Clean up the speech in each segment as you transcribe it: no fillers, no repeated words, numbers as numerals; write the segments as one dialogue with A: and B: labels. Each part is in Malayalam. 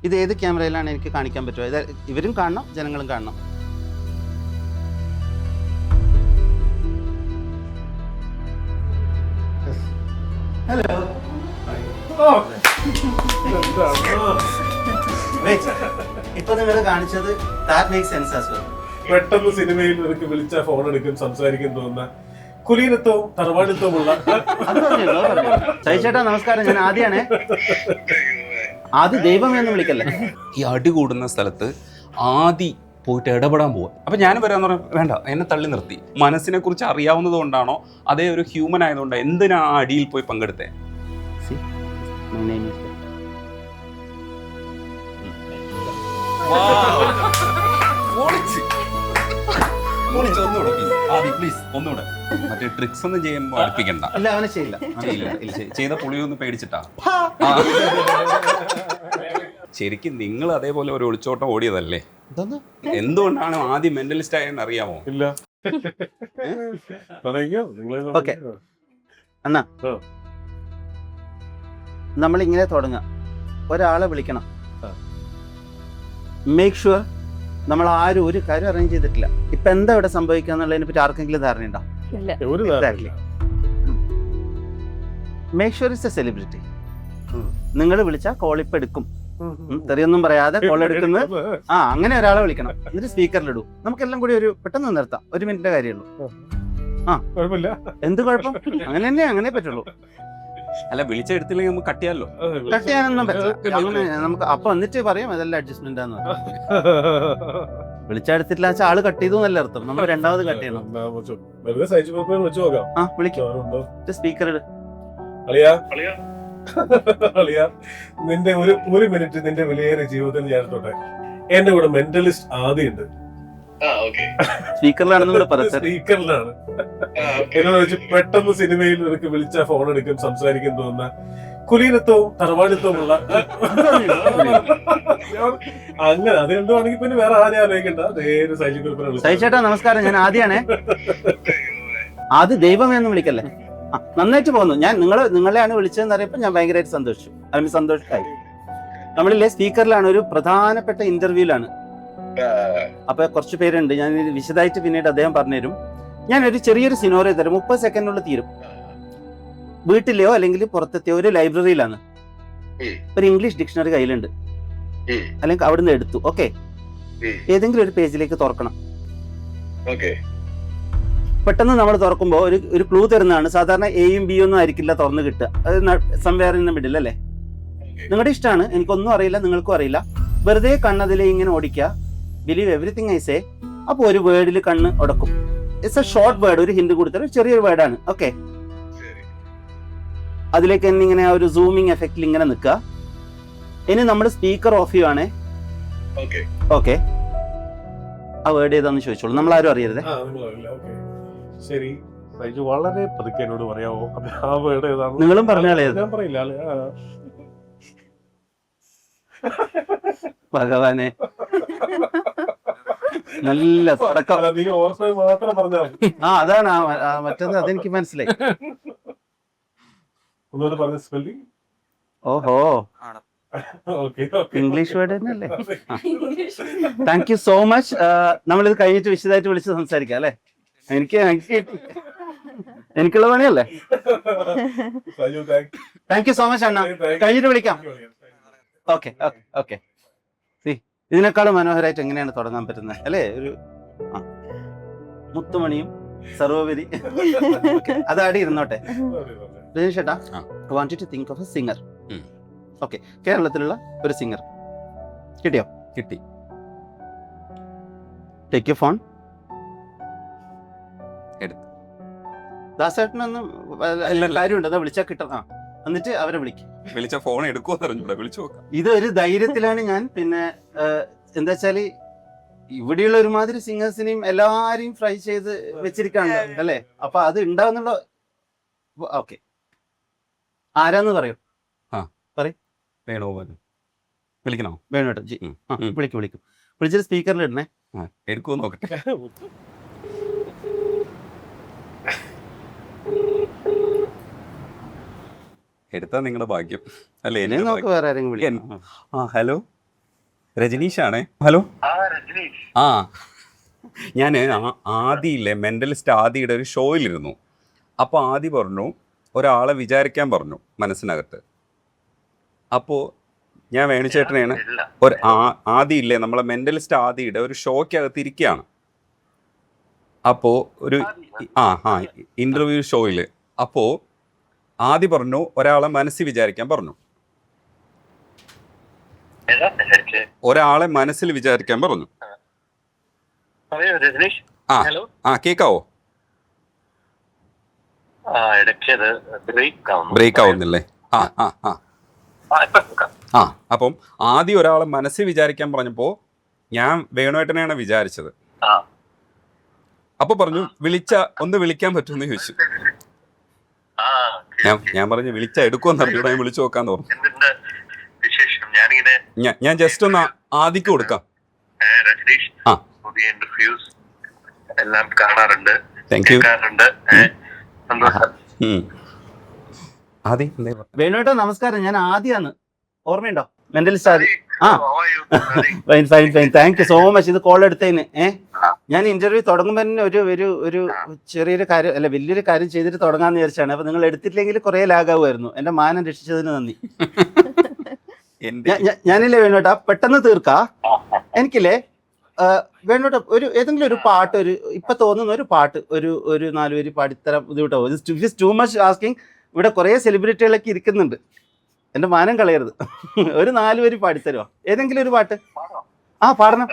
A: ഇത് ഏത് ക്യാമറയിലാണ് എനിക്ക് കാണിക്കാൻ പറ്റുമോ? ഇത് ഇവരും കാണണം, ജനങ്ങളും കാണണം. ഹലോ. ഇപ്പൊ നിങ്ങൾ കാണിച്ചത് that makes sense as well.
B: പെട്ടെന്ന് സിനിമയിൽ നിനക്ക് വിളിച്ച ഫോൺ എടുക്കും സംസാരിക്കും തോന്നുന്ന കുലീനത്വവും തറവാടിത്വമുള്ള
A: ചേട്ടാ നമസ്കാരം, ഞാൻ ആദ്യമാണ്. ആദ്യ ദൈവം എന്ന് വിളിക്കല്ലേ.
C: ഈ അടി കൂടുന്ന സ്ഥലത്ത് ആദി പോയിട്ട് ഇടപെടാൻ പോവാ. അപ്പം ഞാൻ വരാമെന്ന് പറഞ്ഞാൽ വേണ്ട, എന്നെ തള്ളി നിർത്തി. മനസ്സിനെ കുറിച്ച് അറിയാവുന്നത് കൊണ്ടാണോ അതേ ഒരു ഹ്യൂമൻ ആയതുകൊണ്ടോ എന്തിനാ ആ അടിയിൽ പോയി പങ്കെടുത്തേ? ഒന്നുകൂടെ മറ്റേ ട്രിക്സ് ഒന്നും ചെയ്യുമ്പോൾ അടുപ്പിക്കണ്ട.
A: അവനെ ചെയ്യില്ല.
C: ചെയ്ത പുളിയൊന്ന് പേടിച്ചിട്ടാ. ശരിക്കും നിങ്ങൾ അതേപോലെ ഒരു ഒളിച്ചോട്ടം ഓടിയതല്ലേ? എന്തുകൊണ്ടാണ് ആദ്യം മെന്റലിസ്റ്റ് ആയെന്ന് അറിയാമോ?
B: ഇല്ല.
A: ഓക്കെ അണ്ണാ, നമ്മളിങ്ങനെ തുടങ്ങാം. ഒരാളെ വിളിക്കണം. മേക്ക് ഷുവർ നമ്മൾ ആരും ഒരു കാര്യം അറേഞ്ച് ചെയ്തിട്ടില്ല. ഇപ്പൊ എന്താ ഇവിടെ സംഭവിക്കുക എന്നുള്ളതിനെ പറ്റി ആർക്കെങ്കിലും ധാരണയുണ്ടോ? Make sure is a celebrity. നിങ്ങൾ വിളിച്ചാൽ കോൾ ഇപ്പൊ എടുക്കും. തെറിയൊന്നും പറയാതെ കോൾ എടുക്കുന്ന അങ്ങനെ ഒരാളെ വിളിക്കണം. എന്നിട്ട് സ്പീക്കറിലിടൂ. നമുക്കെല്ലാം കൂടി ഒരു പെട്ടെന്ന് നിർത്താം. 1 മിനിറ്റിന്റെ കാര്യമുള്ളൂ. എന്ത് കുഴപ്പം? അങ്ങനെ പറ്റുള്ളൂ.
C: അല്ല, വിളിച്ചെടുത്തില്ലെങ്കിൽ നമുക്ക് കട്ട് ചെയ്യാമല്ലോ.
A: കട്ട് ചെയ്യാനൊന്നും പറ്റില്ല. അങ്ങനെ നമുക്ക് അപ്പൊ എന്നിട്ട് പറയാം അതെല്ലാം അഡ്ജസ്റ്റ്മെന്റ് ആന്ന്. വിളിച്ചെടുത്തിട്ടില്ല വെച്ചാൽ ആള് കട്ട് ചെയ്തു എന്നല്ല അർത്ഥം. നമ്മൾ രണ്ടാമത് കട്ട് ചെയ്യണം. സ്പീക്കർ ഇട്.
B: നിന്റെ ഒരു മിനിറ്റ് നിന്റെ വിലയേറിയ ജീവിതത്തിൽ ഞാൻ തൊട്ടെ. എന്റെ കൂടെ മെന്റലിസ്റ്റ് ആദ്യമുണ്ട്.
A: സ്പീക്കറിലാണെന്ന്
B: സ്പീക്കറിലാണ്. എന്നോട് വെച്ച് പെട്ടെന്ന് സിനിമയിൽ നിനക്ക് വിളിച്ച ഫോൺ എടുക്കും സംസാരിക്കും തോന്നുന്ന കുലീനത്വവും തറവാടിത്വമുള്ള അങ്ങനെ അത് രണ്ടുമാണെങ്കിൽ പിന്നെ വേറെ ആരെയും ആലോചിക്കണ്ട. നേരെ
A: ചേട്ടാ നമസ്കാരം, ഞാൻ ആദ്യമാണ്. ആദ്യ ദൈവം എന്ന് വിളിക്കല്ലേ. നന്നായിട്ട് പോകുന്നു. ഞാൻ നിങ്ങളെയാണ് വിളിച്ചതെന്ന് അറിയപ്പോൾ ഞാൻ ഭയങ്കരമായിട്ട് സന്തോഷിച്ചു. അതിന് സന്തോഷമായി. നമ്മളില്ലേ സ്പീക്കറിലാണ്, ഒരു പ്രധാനപ്പെട്ട ഇന്റർവ്യൂലാണ്. അപ്പൊ കുറച്ച് പേരുണ്ട്. ഞാൻ വിശദമായിട്ട് പിന്നീട് അദ്ദേഹം പറഞ്ഞുതരും. ഞാൻ ഒരു ചെറിയൊരു സിനോറിയോ തരും. 30 സെക്കൻഡിനുള്ളിൽ തീരും. വീട്ടിലെയോ അല്ലെങ്കിൽ പുറത്തെത്തിയോ ഒരു ലൈബ്രറിയിലാണ്. ഒരു ഇംഗ്ലീഷ് ഡിക്ഷണറി കയ്യിലുണ്ട്, അല്ലെങ്കിൽ അവിടുന്ന് എടുത്തു. ഓക്കെ, ഏതെങ്കിലും ഒരു പേജിലേക്ക് തുറക്കണം. പെട്ടെന്ന് നമ്മൾ തുറക്കുമ്പോൾ ഒരു ക്ലൂ തരുന്നതാണ്. സാധാരണ എയും ബിയും ഒന്നും ആയിരിക്കില്ല തുറന്ന് കിട്ടുക. അത് സംവേർ ഇൻ ദ മിഡിൽ അല്ലേ. നിങ്ങളുടെ ഇഷ്ടമാണ്, എനിക്കൊന്നും അറിയില്ല, നിങ്ങൾക്കും അറിയില്ല. വെറുതെ കണ്ണതിലെ ഇങ്ങനെ ഓടിക്കുക. Believe everything I say. അപ്പോൾ ഒരു വേർഡിൽ കണ്ണ് ഉടക്കും. It's a short word. ഒരു ഹിന്റ് കൊടുത്താൽ ചെറിയൊരു വേർഡാണ്. ഓക്കെ, അതിലേക്ക് തന്നെ ഇങ്ങനെ ഒരു സൂമിങ് എഫക്റ്റിൽ ഇങ്ങനെ നിൽക്കുക. ഇനി നമ്മൾ സ്പീക്കർ ഓഫ് ചെയ്യുവാണേ. ഓക്കെ, ആ വേർഡ് ഏതാന്ന് ചോദിച്ചോളൂ. നമ്മൾ ആരും അറിയരുത്.
B: ശരി, വളരെ പതുക്കെ എന്നോട് പറയാമോ ആ വേർഡ് ഏതാണ്?
A: നിങ്ങളും പറഞ്ഞാലേ.
B: ഞാൻ പറയില്ല.
A: ഭഗവാനെ, നല്ല തുടക്കം. അതാണ് മറ്റേത്. അതെനിക്ക് മനസ്സിലായി. ഓഹോ, ഇംഗ്ലീഷ് വേർഡ് തന്നെയല്ലേ. Thank you so much. നമ്മളിത് കഴിഞ്ഞിട്ട് വിശദമായിട്ട് വിളിച്ച് സംസാരിക്കാം അല്ലേ. എനിക്കുള്ള പണിയല്ലേ. താങ്ക് യു സോ മച്ച് അണ്ണ. കഴിഞ്ഞിട്ട് വിളിക്കാം. Okay okay okay. ഇതിനേക്കാളും മനോഹരമായിട്ട് എങ്ങനെയാണ് തുടങ്ങാൻ പറ്റുന്നത് അല്ലേ? ഒരു മുത്തുമണിയും സർവോപരി. അതാടി ഇരുന്നോട്ടെ. ചേട്ടാ, I want you to think of a singer. Okay, കേരളത്തിലുള്ള ഒരു സിംഗർ. കിട്ടിയോ?
C: കിട്ടി.
A: Take you phone. ദാസേട്ടനൊന്നും കാര്യമുണ്ട്. അതാ വിളിച്ചാൽ കിട്ടണം. എന്നിട്ട് അവരെ വിളിക്കും.
C: വിളിച്ച ഫോൺ എടുക്കുമോ അറിഞ്ഞൂടാ, വിളിച്ചു നോക്കാം.
A: ഇതൊരു ധൈര്യത്തിലാണ് ഞാൻ. പിന്നെ എന്താ വെച്ചാല് ഇവിടെയുള്ള ഒരുമാതിരി സിംഗേഴ്സിനെയും എല്ലാരെയും ഫ്രൈ ചെയ്ത് വെച്ചിരിക്കാണ് അല്ലേ. അപ്പൊ അത് ഉണ്ടാവുന്നുള്ള. ഓക്കെ, ആരാന്ന് പറയൂ.
C: വേണോ വിളിക്കണോ?
A: വേണോട്ടോ ജി. വിളിക്കും. വിളിച്ചിട്ട് സ്പീക്കറിൽ ഇടണേ.
C: എടുക്കുമോ നോക്കട്ടെ. എടുത്താ നിങ്ങളുടെ ഭാഗ്യം അല്ലേ.
A: നമുക്ക് വേറെ ആരെങ്കിലും വിളിക്കാം.
C: ഹലോ, രജനീഷാണേ. ഹലോ. ആ, ഞാൻ ആദിയില്ലേ, മെൻ്റലിസ്റ്റ് ആദിയുടെ ഒരു ഷോയിലിരുന്നു. അപ്പോൾ ആദി പറഞ്ഞു ഒരാളെ വിചാരിക്കാൻ പറഞ്ഞു മനസ്സിനകത്ത്. അപ്പോൾ ഞാൻ വേണുചേട്ടനെയാണ് ഒരു ആദിയില്ലേ, നമ്മളെ മെൻ്റലിസ്റ്റ് ആദിയുടെ ഒരു ഷോയ്ക്കകത്ത് ഇരിക്കുകയാണ്. അപ്പോൾ ഒരു ഇൻ്റർവ്യൂ ഷോയിൽ അപ്പോൾ ആദി പറഞ്ഞു ഒരാളെ മനസ്സിൽ വിചാരിക്കാൻ പറഞ്ഞു. ഒരാളെ മനസ്സിൽ വിചാരിക്കാൻ പറഞ്ഞു. കേക്കാവോ? ബ്രേക്ക് ആവുന്നില്ലേ? അപ്പം ആദ്യം ഒരാളെ മനസ്സിൽ വിചാരിക്കാൻ പറഞ്ഞപ്പോ ഞാൻ വേണുവേട്ടനെയാണ് വിചാരിച്ചത്. അപ്പൊ പറഞ്ഞു ഒന്ന് വിളിക്കാൻ പറ്റുമെന്ന് ചോദിച്ചു. ഞാൻ പറഞ്ഞു വിളിച്ചാ എടുക്കുമെന്ന് അറിയൂടെ, ഞാൻ വിളിച്ചു നോക്കാന്ന് പറഞ്ഞു. ഞാൻ ജസ്റ്റ് ഒന്ന് ആദിക്ക് കൊടുക്കാം.
D: എല്ലാം കാണാറുണ്ട്.
C: Thank you. ആദി
A: വേണുവേട്ടാ നമസ്കാരം, ഞാൻ ആദിയാണ്, ഓർമ്മയുണ്ടോ? Mentalist Adi. Fine fine fine, thank you so much ഇത് കോൾ എടുത്തതിന്. ഞാൻ ഇന്റർവ്യൂ തുടങ്ങുമ്പോൾ തന്നെ ഒരു ചെറിയൊരു കാര്യം അല്ല വലിയൊരു കാര്യം ചെയ്തിട്ട് തുടങ്ങാന്ന് വിചാരിച്ചാണ്. അപ്പൊ നിങ്ങൾ എടുത്തില്ലെങ്കിൽ കുറെ ലാഗാവുമായിരുന്നു. എന്റെ മാനം രക്ഷിച്ചതിന് നന്ദി. ഞാനില്ലേ വേണോട്ടാ പെട്ടെന്ന് തീർക്കാ. എനിക്കില്ലേ വേണോട്ട ഏതെങ്കിലും ഒരു പാട്ട്, ഇപ്പൊ തോന്നുന്ന ഒരു പാട്ട് ഒരു 4 വരി പാടിത്തരം ബുദ്ധിമുട്ടോ? Too much asking. ഇവിടെ കുറെ സെലിബ്രിറ്റികളൊക്കെ ഇരിക്കുന്നുണ്ട്, എന്റെ മാനം കളയരുത്. ഒരു 4 വരി പാടിത്തരുമോ ഏതെങ്കിലും ഒരു പാട്ട്? പാടണം.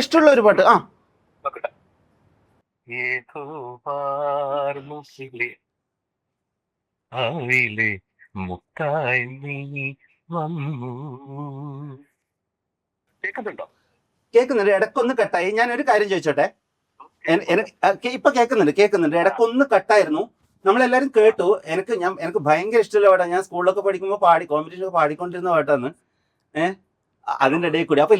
A: ഇഷ്ടമുള്ള ഒരു പാട്ട്. കേൾക്കുന്നുണ്ട്, ഇടക്കൊന്ന് കട്ടായി. ഞാൻ ഒരു കാര്യം ചോദിച്ചോട്ടെ? ഇപ്പൊ കേൾക്കുന്നുണ്ട്. ഇടക്കൊന്ന് കട്ടായിരുന്നു. നമ്മളെല്ലാരും കേട്ടു. എനിക്ക് ഭയങ്കര ഇഷ്ടമുള്ള പാട്ടാണ്. ഞാൻ സ്കൂളിലൊക്കെ പഠിക്കുമ്പോൾ കോമ്പറ്റീഷനൊക്കെ പാടിക്കൊണ്ടിരുന്ന പാട്ടാണ്. അതിൻ്റെ ഇടയിൽ കൂടി. അപ്പൊ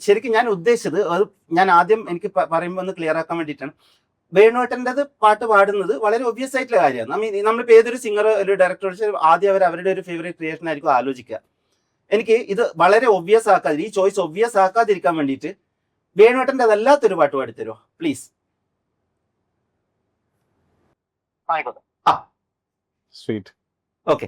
A: ശരിക്കും ഞാൻ ഉദ്ദേശിച്ചത്, അത് ഞാൻ ആദ്യം എനിക്ക് പറയുമ്പോൾ ഒന്ന് ക്ലിയർ ആക്കാൻ വേണ്ടിയിട്ടാണ്. വേണുവേട്ടൻ്റെത് പാട്ട് പാടുന്നത് വളരെ ഒബ്വിയസ് ആയിട്ടുള്ള കാര്യമാണ്. നമ്മളിപ്പോൾ ഏതൊരു സിംഗറോ ഒരു ഡയറക്ടർ ആദ്യം അവരുടെ ഒരു ഫേവറേറ്റ് ക്രിയേഷൻ ആയിരിക്കും ആലോചിക്കുക. എനിക്ക് ഇത് വളരെ ഒബ്വിയസ് ആക്കാതെ, ഈ ചോയ്സ് ഒബ്വിയസ് ആക്കാതിരിക്കാൻ വേണ്ടിയിട്ട് വേണുവേട്ടൻ്റെ അതല്ലാത്തൊരു പാട്ട് പാടിത്തരുമോ പ്ലീസ്?
B: സ്വീറ്റ്.
A: ഓക്കെ.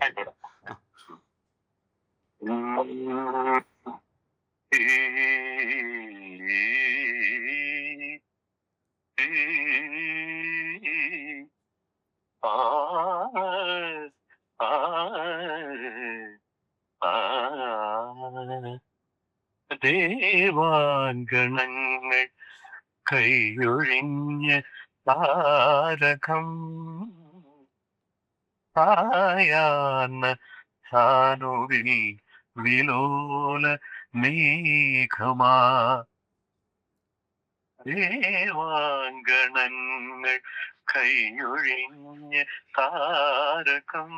D: ദേവാങ്കണങ്ങൾ കൈയൊഴിഞ്ഞ താരകം സായാഹ്ന സാനുവിൽ വിലോല മേഘമാ. ദേവാങ്കണങ്ങൾ കൈയൊഴിഞ്ഞ താരകം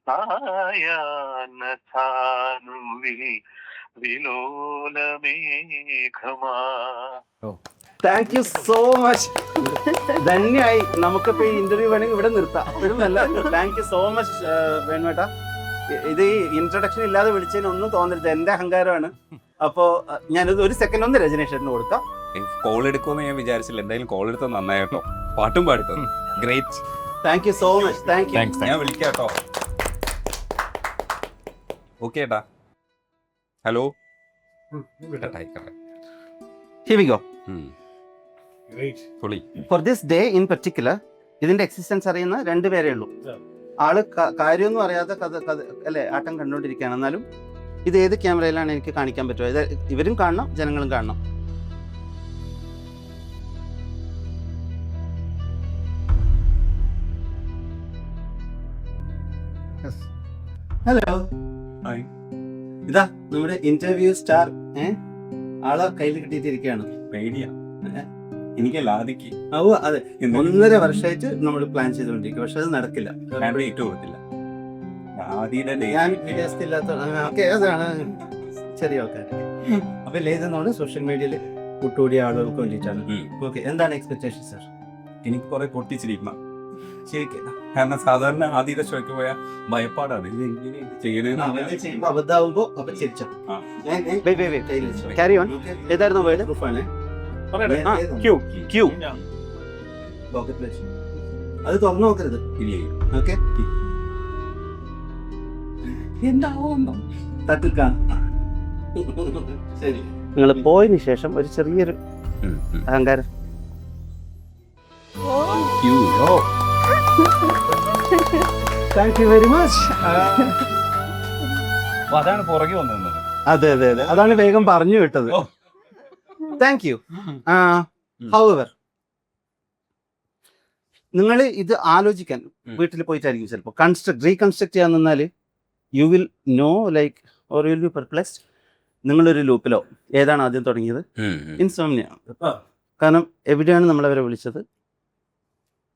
D: സായാഹ്ന സാനുവിൽ വിലോല മേഘമാ.
A: Thank you so much. ധന്യമായി. നമുക്കിപ്പോ ഈ ഇന്റർവ്യൂ വേണമെങ്കിൽ ഇവിടെ നിർത്താം. താങ്ക് യു സോ മച്ച് വേണുവേട്ടാ. ഇത് ഈ ഇൻട്രൊഡക്ഷൻ ഇല്ലാതെ വിളിച്ചതിന് ഒന്നും തോന്നരുത്, എന്റെ അഹങ്കാരമാണ്. അപ്പോ ഞാനിത് ഒരു സെക്കൻഡ് ഒന്ന് രജനീഷേട്ടന് കൊടുക്കാം.
C: കോൾ എടുക്കുമെന്ന് ഞാൻ വിചാരിച്ചില്ല. എന്തായാലും കോൾ എടുത്തത് നന്നായിട്ടോ. പാട്ടും പാടിത്തോ. Great.
A: Thank you so much. Thank you.
C: ഞാൻ വിളിക്കാം കേട്ടോ. ഓക്കെ ഏട്ടാ. ഹലോ.
A: Here we go.
B: പൊളി.
A: For this day in particular, ഇതിന്റെ എക്സിസ്റ്റൻസ് അറിയുന്ന 2 പേരേ ഉള്ളൂ. ആള് കാര്യമൊന്നും അറിയാതെ കഥ അല്ലെ ആട്ടം കണ്ടുകൊണ്ടിരിക്കുകയാണ്. എന്നാലും ഇത് ഏത് ക്യാമറയിലാണ് എനിക്ക് കാണിക്കാൻ പറ്റുമോ? ഇത് ഇവരും കാണണം, ജനങ്ങളും കാണണം. ഹലോ. ഇതാ നമ്മുടെ ഇന്റർവ്യൂ സ്റ്റാർ. ആളെ കയ്യിൽ കിട്ടിയിട്ടിരിക്കുകയാണ്.
C: പേടിയാ എനിക്കല്ല ആദിക്ക്.
A: അതെ, 1.5 വർഷമായിട്ട് നമ്മൾ പ്ലാൻ ചെയ്തുകൊണ്ടിരിക്കും. പക്ഷെ അത് നടക്കില്ല.
C: ഡേറ്റ് കൊടുത്തില്ല.
A: ഞാൻ വിദേശത്തില്ലാത്ത ചെറിയ ആൾക്കാർ. അപ്പൊ ലേതെന്നോട് സോഷ്യൽ മീഡിയയിൽ കൂട്ടുകൂടിയ ആളുകൾക്ക് വേണ്ടിയിട്ടാണ്. ഓക്കെ, എന്താണ് എക്സ്പെക്ടേഷൻ സാർ?
C: എനിക്ക് കുറെ പൊട്ടിച്ചിരിക്കണം. ശരിക്കും കാരണം സാധാരണ ആദ്യത്തെ ഷോയ്ക്ക് പോയാൽ ഭയപ്പാടാണ് ഇത് എങ്ങനെ ഇത് ചെയ്യണേന്ന്
A: ചെയ്യുമ്പോ അബദ്ധമാകുമ്പോ അപ്പൊ ചിരിച്ചു.
C: ആ.
A: Carry on. ഏതായിരുന്നു വേർഡ്?
B: പറയട്ടെ.
A: ക്യൂ. ക്യൂ. അത് തുറന്നു നോക്കരുത്.
C: ഇല്ലേ
A: ഓക്കെ.
C: എന്താവുന്നു
A: ശരി. നിങ്ങൾ പോയതിനു ശേഷം ഒരു ചെറിയൊരു അഹങ്കാരം. Thank you very much.
C: അതാണ് പുറകെ വന്നത്.
A: അതെ അതെ അതെ, അതാണ് വേഗം പറഞ്ഞു വിട്ടത്.
C: ഓ.
A: Thank you. ഹൗവർ, നിങ്ങൾ ഇത് ആലോചിക്കാൻ വീട്ടിൽ പോയിട്ടായിരിക്കും ചിലപ്പോൾ റീകൺസ്ട്രക്ട് ചെയ്യാൻ നിന്നാൽ you will know like or will be perplexed. നിങ്ങളൊരു ലൂപ്പിലോ ഏതാണ് ആദ്യം തുടങ്ങിയത്? ഇൻസോംനിയ. കാരണം എവിടെയാണ് നമ്മളവരെ വിളിച്ചത്,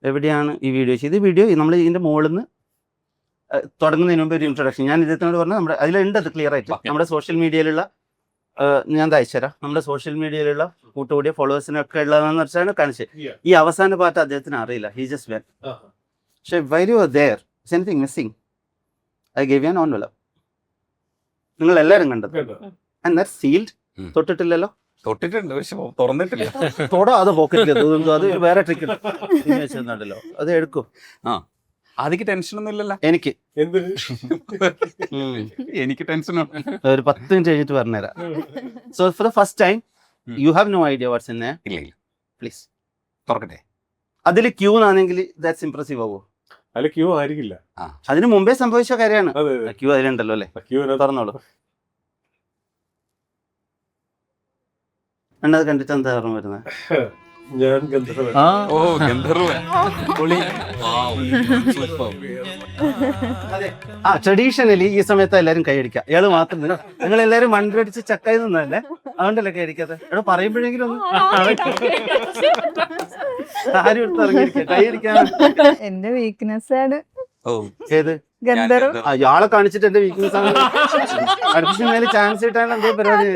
A: എവിടെയാണ് ഈ വീഡിയോ ചെയ്ത്? ഈ വീഡിയോ നമ്മൾ ഇതിൻ്റെ മുകളിൽ നിന്ന് തുടങ്ങുന്നതിന് മുമ്പ് ഒരു ഇൻട്രൊഡക്ഷൻ ഞാൻ ഇദ്ദേഹത്തിനോട് പറഞ്ഞാൽ നമ്മുടെ അതിലുണ്ട്, അത് ക്ലിയർ ആയിട്ട് നമ്മുടെ സോഷ്യൽ മീഡിയയിലുള്ള ഞാൻ അയച്ചുതരാം. നമ്മുടെ സോഷ്യൽ മീഡിയയിലുള്ള കൂട്ടുകൂടിയ ഫോളോവേഴ്സിനൊക്കെ ഉള്ളതെന്ന് വെച്ചാണ് കാണിച്ചത്. ഈ അവസാന പാർട്ട് അദ്ദേഹത്തിന് അറിയില്ല. He just when. പക്ഷെ while you are there is anything missing, I gave you an envelope. നിങ്ങൾ എല്ലാവരും കണ്ടത്. And that sealed. തൊട്ടിട്ടില്ലല്ലോ?
C: തൊട്ടിട്ടുണ്ട് പക്ഷെ തുറന്നിട്ടില്ല.
A: തൊടോ അത് പോക്കറ്റിൽ അത് വേറെ ട്രിക്ക് വെച്ചിട്ടുണ്ടല്ലോ, അത് എടുക്കും.
C: ആ അതിക്ക് ടെൻഷനൊന്നും ഇല്ലല്ലോ.
A: എനിക്ക്
B: എന്ത്
C: എനിക്ക് ടെൻഷനാണ്.
A: ഒരു 10 മിനിറ്റ് കഴിഞ്ഞിട്ട് പറഞ്ഞുതരാം. So for the first time you have no idea what's in
C: ഇല്ല ഇല്ല
A: പ്ലീസ്
C: തുറക്കട്ടെ.
A: അതിൽ ക്യൂ ആണെങ്കിൽ ദാറ്റ്സ് ഇംപ്രസീവ് ആവോ?
B: അല്ല ക്യൂ ആയിരിക്കില്ല.
A: അതിന് മുമ്പേ സംഭവിച്ച കാര്യമാണ്.
B: അതെ
A: ക്യൂ അതിലുണ്ടല്ലോ അല്ലേ?
B: ക്യൂ
A: തുറന്നോളൂ. എന്നത് കണ്ടിട്ട് എന്താ ഓർമ്മ വരുന്നത്?
B: ഞാൻ ഗന്ധർവ്വൻ.
C: ഓ ഗന്ധർവ്വൻ.
A: ട്രഡീഷണലി ഈ സമയത്ത് എല്ലാരും കൈയടിക്കുക. ഇയാള് മാത്രം നിങ്ങൾ എല്ലാരും മണ്ടടിച്ച് ചക്കായി നിന്നല്ലേ, അതുകൊണ്ടല്ലേ കൈയടിക്കാതെ? എടാ പറയുമ്പോഴെങ്കിലും ഒന്ന് ആരും എടുത്ത് ഇറങ്ങിയിരിക്കുക കൈയടിക്കാൻ.
E: എന്റെ വീക്ക്നെസ് ആണ്
C: ഓ
A: ഏത്?
E: ഗന്ധർവ്.
A: ഇയാളെ കാണിച്ചിട്ട് എന്റെ വീക്ക്നെസ് ആണ്. അടുത്ത സിനിമയിൽ ചാൻസ് കിട്ടാൻ എന്തോ പരിപാടി.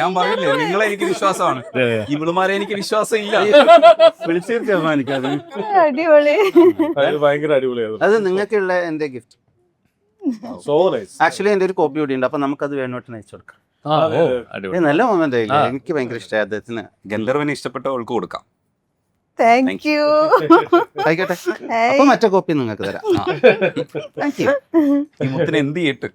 C: ഞാൻ പറയില്ലേ നിങ്ങളെ എനിക്ക് വിശ്വാസമാണ്, ഇവളുമാരെ എനിക്ക് വിശ്വാസം ഇല്ല.
A: വിളിച്ചിട്ട് അഭിമാനിക്കാതെ.
E: അടിപൊളി.
B: അത് ഭയങ്കര അടിപൊളിയായിരുന്നു.
A: അത് നിങ്ങൾക്കുള്ള എന്റെ ഗിഫ്റ്റ്.
B: So nice.
A: ആക്ച്വലി എന്റെ ഒരു കോപ്പി കൂടി ഉണ്ട്, അപ്പൊ നമുക്കത് വേണോട്ടിന് അയച്ചു കൊടുക്കാം.
B: അതെ.
A: നല്ല മൊമെന്റ് ആയില്ലേ? എനിക്ക് ഭയങ്കര ഇഷ്ടമായി അദ്ദേഹത്തിന്.
C: ഗന്ധർവന് ഇഷ്ടപ്പെട്ട അവൾക്ക് കൊടുക്കാം.
E: Thank you.
A: ആയിക്കോട്ടെ, അപ്പൊ മറ്റേ കോപ്പി നിങ്ങൾക്ക് തരാം. Thank you.
C: ഈ മുത്തിന് എന്ത് ചെയ്യട്ട്?